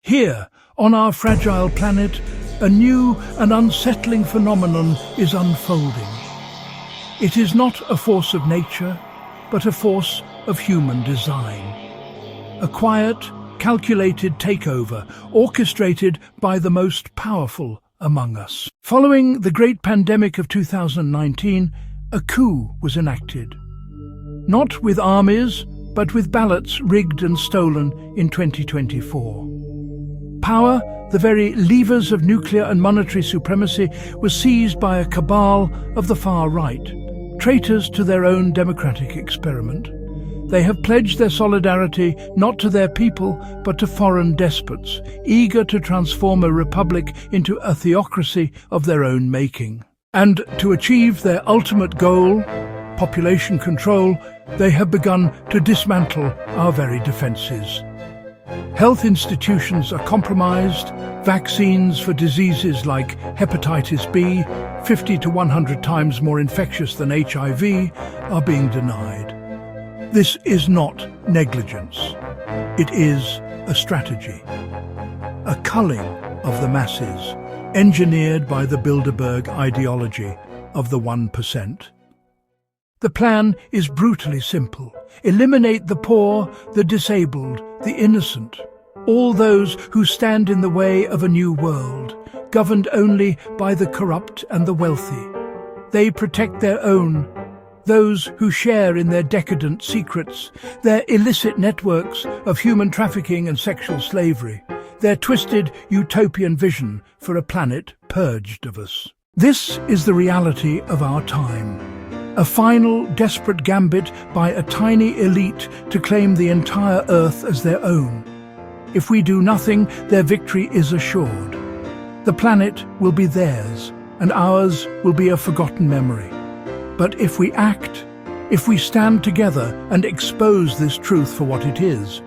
Here, on our fragile planet, a new and unsettling phenomenon is unfolding. It is not a force of nature, but a force of human design. A quiet, calculated takeover, orchestrated by the most powerful among us. Following the great pandemic of 2019, a coup was enacted. Not with armies, but with ballots rigged and stolen in 2024. Power, the very levers of nuclear and monetary supremacy, was seized by a cabal of the far right, traitors to their own democratic experiment. They have pledged their solidarity not to their people, but to foreign despots, eager to transform a republic into a theocracy of their own making. And to achieve their ultimate goal, population control, they have begun to dismantle our very defences. Health institutions are compromised, vaccines for diseases like hepatitis B, 50 to 100 times more infectious than HIV, are being denied. This is not negligence. It is a strategy. A culling of the masses, engineered by the Bilderberg ideology of the 1%. The plan is brutally simple. Eliminate the poor, the disabled, the innocent, all those who stand in the way of a new world, governed only by the corrupt and the wealthy. They protect their own, those who share in their decadent secrets, their illicit networks of human trafficking and sexual slavery, their twisted utopian vision for a planet purged of us. This is the reality of our time. A final, desperate gambit by a tiny elite to claim the entire Earth as their own. If we do nothing, their victory is assured. The planet will be theirs, and ours will be a forgotten memory. But if we act, if we stand together and expose this truth for what it is,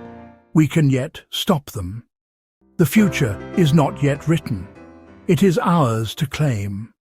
we can yet stop them. The future is not yet written. It is ours to claim.